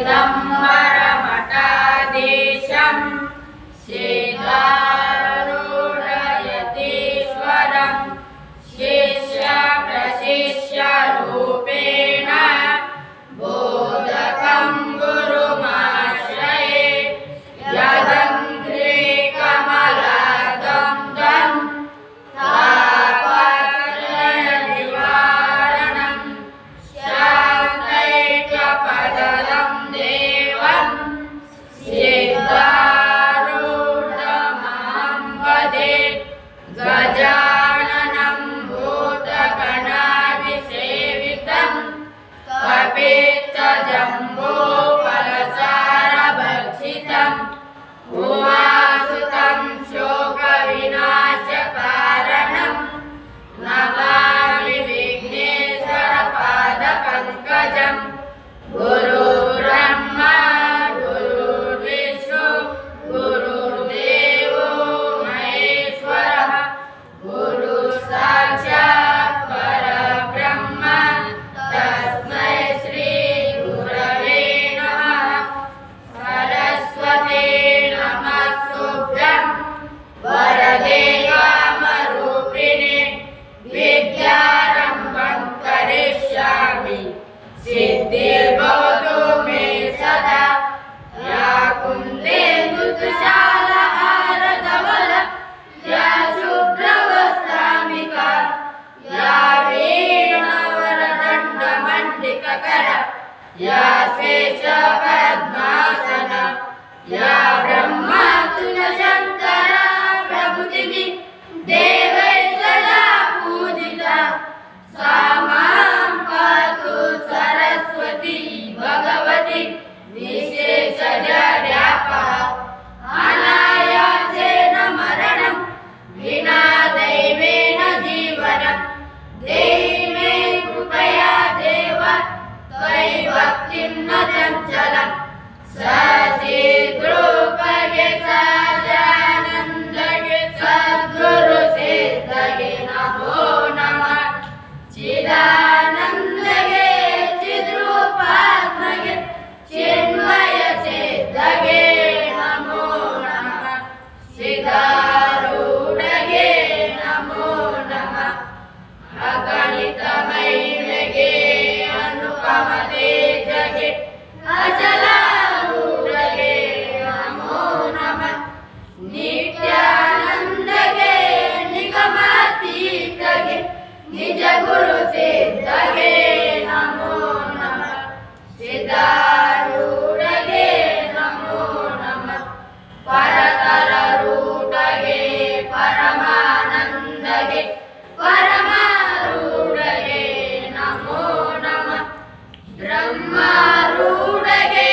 चिदम्बरमठाधीशं श्रीदारुणयतीश्वरं शिष्यप्रशिष्यरूपेण बोधकं गुरुमाश्रये यदङ्घ्रिकमलादं दं तापत्रयनिवारणं शान्तैक्यपदं देवं सिद्धारूढमहं वदे गजाननं भूतगणाभिसेवितं कपित्थजम्बूफलसारभक्षितं उमासुतं शोकविनाशकारणं नमामि विघ्नेश्वरपादपङ्कजं गुरुर्ब्रह्मा गुरुर्विष्णु गुरुर्देवो महेश्वरः गुरुसाक्षात् परब्रह्म तस्मै श्री गुरवे नमः। सरस्वती नमस्तुभ्यं वरदे कामरूपिणे विद्यारम्भं करिष्यामि सिद्धिर्भवतु मे सदा। या कुन्देन्दुतुषारहारधवल या शुभ्रवस्त्राम्बिका या वीणावरदण्डमण्डितकर या शेषपद्मासना या ब्रह्मातुलशङ्करा प्रभृतिः देवैः सदा पूजिता सा मां पातु सरस्वती भगवती विशेषजड्यापः। अनायासेन मरणं विना दैवेन जीवनं देहि मे कृपया देव त्वयि भक्तिं न चञ्चलं सचिद्रूपगे सदानन्दगे सद्गुरुसिद्धगे नमो नमः। चिदानन्दगे चिद्रूपात्मगे चिन्मयसिद्धगे नमो नमः। सिद्धारूढगे नमो नमः। अगणितमहिमगे अनुपमतेजगे अचलारूढगे नमो नमः। नित्यानन्दगे निगमातीतगे निजगुरुसिद्धगे नमो नमः। सिद्धारूढगे नमो नमः। परतररूढगे परमानन्दगे परमारूढगे नमो नमः। ब्रह्मारूढगे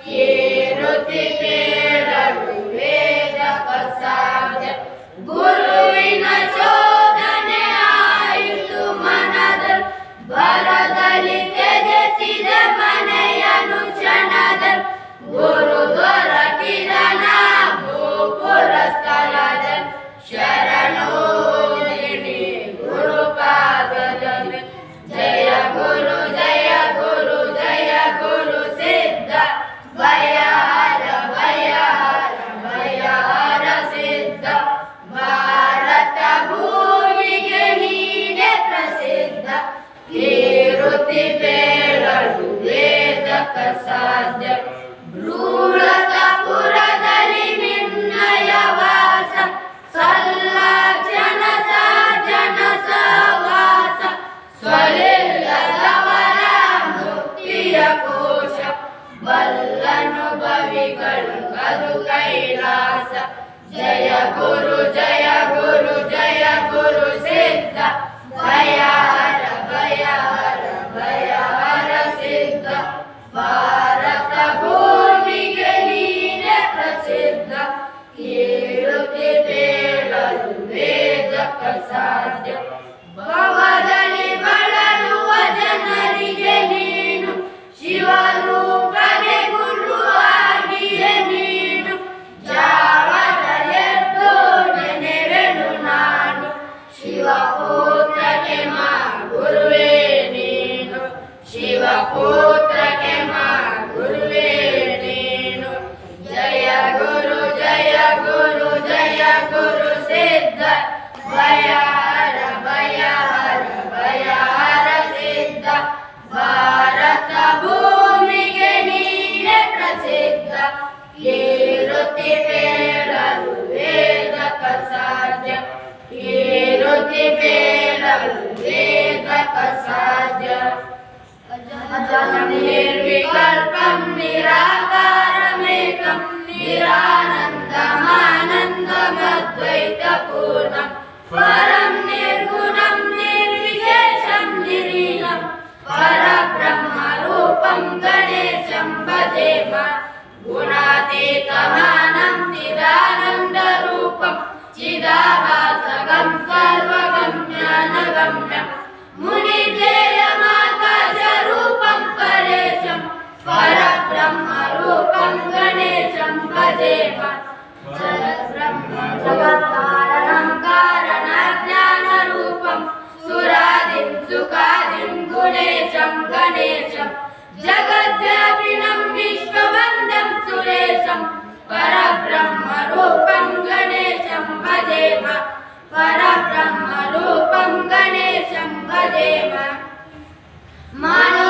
ಕೀರುತಿ ಕೇಳಲು ವೇದಕ ಸಾಧ್ಯ ಗುರುವಿನ ಶೋಧನೆ ಆಯಿತು ಮನದಲ್ಲಿ ಬರದಲ್ಲಿ ತ್ಯಜಿಸಿದ ಮನೆಯನು ಕ್ಷಣದಲ್ಲಿ ಗುರು ದೊರಕಿದನ ಭೂಪುರ ಸ್ಥಳದಲ್ಲಿ ಶರಣೋ ನಿಡಿ ಗುರುಪಾದದಲ್ಲಿ ಜಯ ಗುರು ಜಯ ಗುರು ಜಯ ಗುರು ಸಿದ್ಧ ಭಯಹರ ಭಯಹರ ಭಯಹರ ಸಿದ್ಧ ಭಾರತ ಭೂಮಿಗೆ ನೀನೆ ಪ್ರಸಿದ್ಧ ಕೀರುತಿ ಬೇಳಲು ವೇದಕ ಸಾಧ್ಯ ಭ್ರೂರತಪುರದಲ್ಲಿ ನಿನ್ನಯ ವಾಸ ಸಲ್ಲ ಜನಸ ಜನಸ ವಾಸ ಸ್ವಲಿಲ್ಲದವರ ಮುಕ್ತಿಯ ಕೋಶ ಬಲ್ಲನುಭವಿಗಳು ಅದು ಕೈಲಾಸ ಜಯ ಗುರು ಜಯ ಗುರು ಜಯ ಗುರು ಸಿದ್ಧ ಭಯಹರ ಭಯಹರ ಭಯಹರ ಸಿದ್ಧ ಭಾರತ ಭೂಮಿಗೆ ನೀನೆ ಪ್ರಸಿದ್ಧ ಕೀರುತಿ ಬೇಳಲು ವೇದಕ ಸಾಧ್ಯ ಭವದಲ್ಲಿ ಬಳಲುವ ಜನರಿಗೆ ನೀನು ಶಿವರೂಪಗೆ ಗುರುವಾಗಿಯೇ ನೀನು ಜಾವದ ಎದ್ದು ನೆನೆವೆನು ನಾನು ಶಿವಪುತ್ರಕ್ಕೆ ಮಾ ಗುರುವೇ ನೀನು ಶಿವಪುತ್ರಕ್ಕೆ ಮಾ ಗುರುವೇ ನೀನು ಜಯ ಗುರು ಜಯ ಗುರು ಜಯ ಗುರು ಸಿದ್ಧ ಭಯಹರ ಭಯಹರ ಭಯಹರ ಸಿದ್ಧ ಭಾರತ ಭೂಮಿಗೆ ನೀನೆ ಪ್ರಸಿದ್ಧ ಕೀರುತಿ ಬೇಳಲು ವೇದಕ ಸಾಧ್ಯ ಕೀರುತಿ ಬೇಳಲು ವೇದಕ ಸಾಧ್ಯ ಅಜಂ ನಿರ್ವಿಕಲ್ಪಂ ನಿರಾಕಾರಮೇಕಂ ನಿರಾನಂದಮಾನಂದಮದ್ವೈತಪೂರ್ಣಂ ಪರಂ ನಿರ್ಗುಣಂ ನಿರ್ವಿಶೇಷಂ ನಿರೀಹಂ ಪರಬ್ರಹ್ಮರೂಪಂ ಗಣೇಶಂ ಭಜೇಮ ಗುಣಾತೀತಮಾನಂ ಚಿದಾನಂದರೂಪಂ ಚಿದಾಭಾಸಗಂ ಸರ್ವಗಮ್ಯಾನಗಮ್ಯಂ ಮುನಿಜೇಯಮಾಕಾಶರೂಪಂ ಪರೇಶಂ ಪರಬ್ರಹ್ಮರೂಪಂ ಗಣೇಶಂ ಭಜೇಮ ಜಗತ್ಕಾರಣಂ ಕಾರಣಜ್ಞಾನರೂಪಂ ಸುರಾದಿಂ ಸುಖಾದಿಂ ಗುಣೇಶಂ ಗಣೇಶಂ ಜಗದ್ವ್ಯಾಪಿನಂ ವಿಶ್ವವಂದಂ ಸುರೇಶಂ ಪರಬ್ರಹ್ಮರೂಪಂ ಗಣೇಶಂ ಭಜೇಮ ಪರಬ್ರಹ್ಮರೂಪಂ ಗಣೇಶಂ ಭಜೇಮ ಮಾನೋ